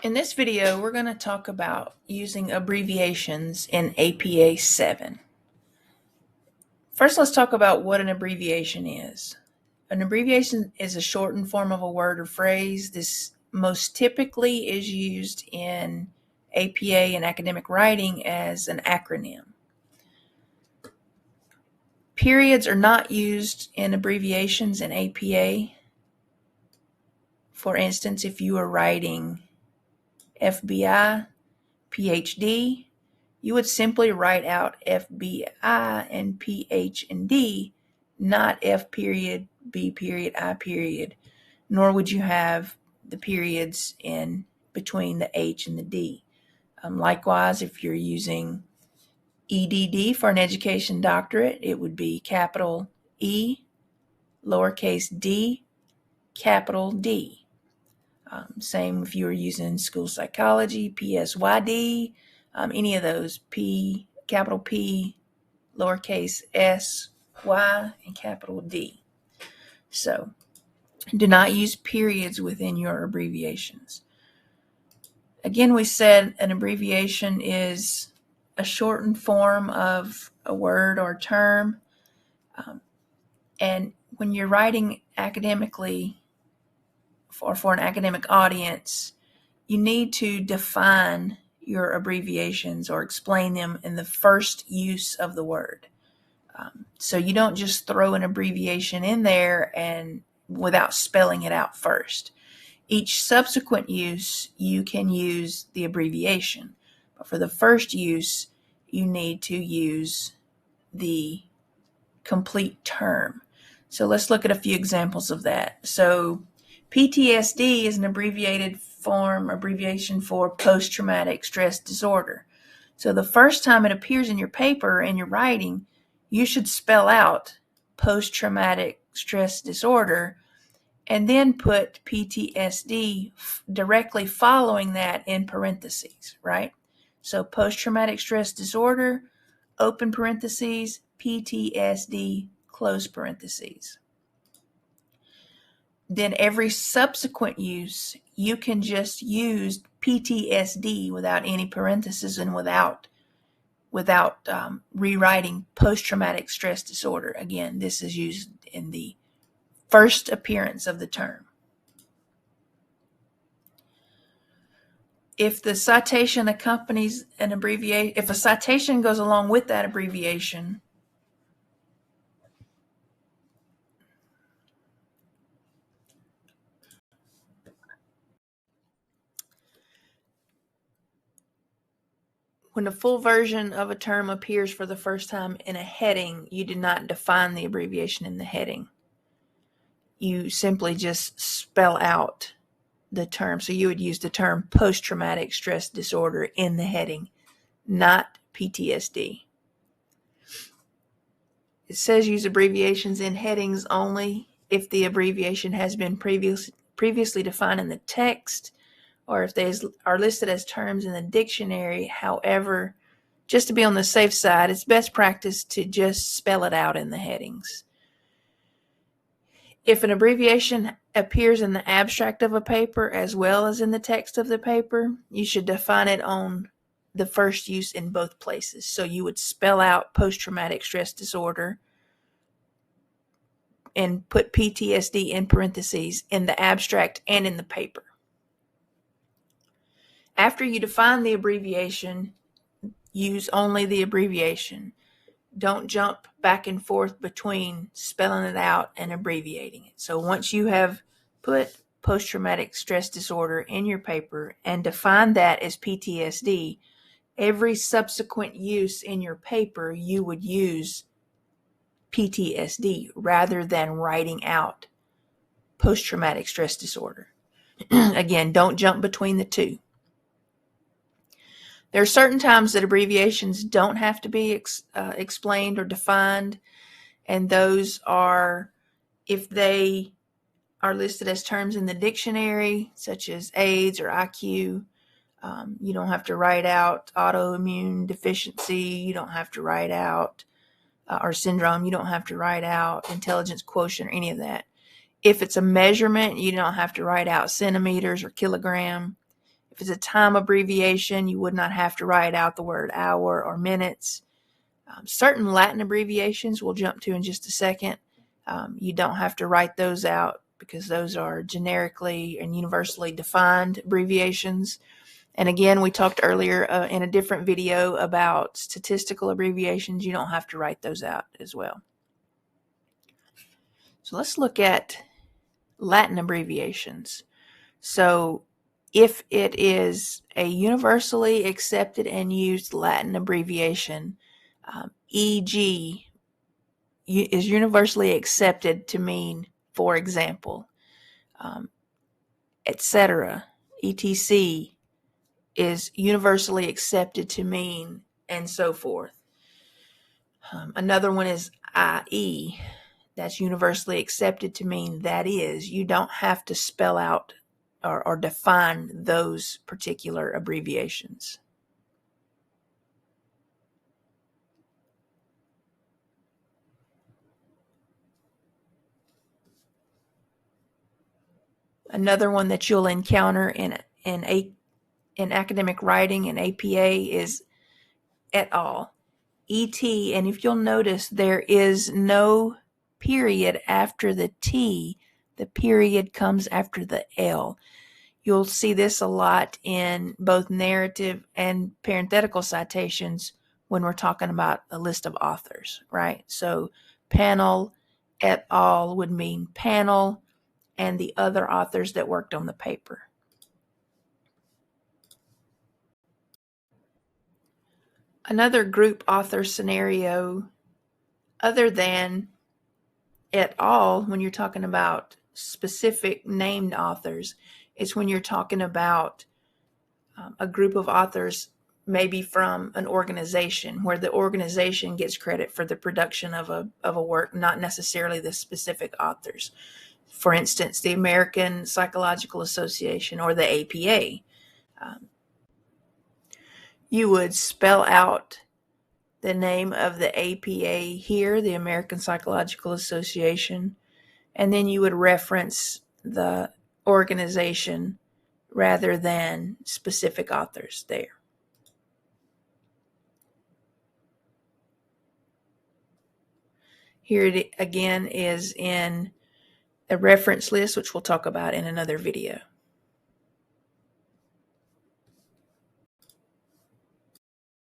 In this video, we're going to talk about using abbreviations in APA 7. First, let's talk about what an abbreviation is. An abbreviation is a shortened form of a word or phrase. This most typically is used in APA and academic writing as an acronym. Periods are not used in abbreviations in APA. For instance, if you are writing FBI, PhD, you would simply write out FBI and PH and D, not F period, B period, I period, nor would you have the periods in between the H and the D. Likewise, if you're using EDD for an education doctorate, it would be capital E, lowercase d, capital D. Same if you were using school psychology, PSYD, any of those, P, capital P, lowercase s, y, and capital D. So do not use periods within your abbreviations. Again, we said an abbreviation is a shortened form of a word or term. And when you're writing academically or for an academic audience, you need to define your abbreviations or explain them in the first use of the word. So you don't just throw an abbreviation in there and without spelling it out first. Each subsequent use, you can use the abbreviation. But for the first use, you need to use the complete term. So let's look at a few examples of that. So PTSD is an abbreviation for post-traumatic stress disorder. So the first time it appears in your paper and you're writing, you should spell out post-traumatic stress disorder and then put PTSD directly following that in parentheses, right? So post-traumatic stress disorder, open parentheses, PTSD, close parentheses. Then every subsequent use, you can just use PTSD without any parentheses and without rewriting post-traumatic stress disorder. Again, this is used in the first appearance of the term. If the citation accompanies an abbreviation, if a citation goes along with that abbreviation, when a full version of a term appears for the first time in a heading, you do not define the abbreviation in the heading. You simply just spell out the term. So you would use the term post-traumatic stress disorder in the heading, not PTSD. It says use abbreviations in headings only if the abbreviation has been previously defined in the text, or if they are listed as terms in the dictionary. However, just to be on the safe side, it's best practice to just spell it out in the headings. If an abbreviation appears in the abstract of a paper as well as in the text of the paper, you should define it on the first use in both places. So you would spell out post-traumatic stress disorder and put PTSD in parentheses in the abstract and in the paper. After you define the abbreviation, use only the abbreviation. Don't jump back and forth between spelling it out and abbreviating it. So once you have put post-traumatic stress disorder in your paper and define that as PTSD, every subsequent use in your paper, you would use PTSD rather than writing out post-traumatic stress disorder. Again, don't jump between the two. There are certain times that abbreviations don't have to be explained or defined, and those are if they are listed as terms in the dictionary, such as AIDS or IQ. You don't have to write out autoimmune deficiency. You don't have to write out or syndrome. You don't have to write out intelligence quotient or any of that. If it's a measurement, you don't have to write out centimeters or kilogram. If it's a time abbreviation, you would not have to write out the word hour or minutes. Certain Latin abbreviations we'll jump to in just a second. You don't have to write those out because those are generically and universally defined abbreviations. And again, we talked earlier in a different video about statistical abbreviations. You don't have to write those out as well. So let's look at Latin abbreviations. So if it is a universally accepted and used Latin abbreviation, EG is universally accepted to mean, for example, etc., etc. is universally accepted to mean, and so forth. Another one is IE. That's universally accepted to mean that is. You don't have to spell out or define those particular abbreviations. Another one that you'll encounter in academic writing and APA is et al. ET, and if you'll notice, there is no period after the T. The period comes after the L. You'll see this a lot in both narrative and parenthetical citations when we're talking about a list of authors, right? So panel et al. Would mean panel and the other authors that worked on the paper. Another group author scenario other than et al., when you're talking about specific named authors, it's when you're talking about a group of authors maybe from an organization where the organization gets credit for the production of a work, not necessarily the specific authors. For instance, the American Psychological Association or the APA. You would spell out the name of the APA here, the American Psychological Association, and then you would reference the organization rather than specific authors there. Here it again is in a reference list, which we'll talk about in another video.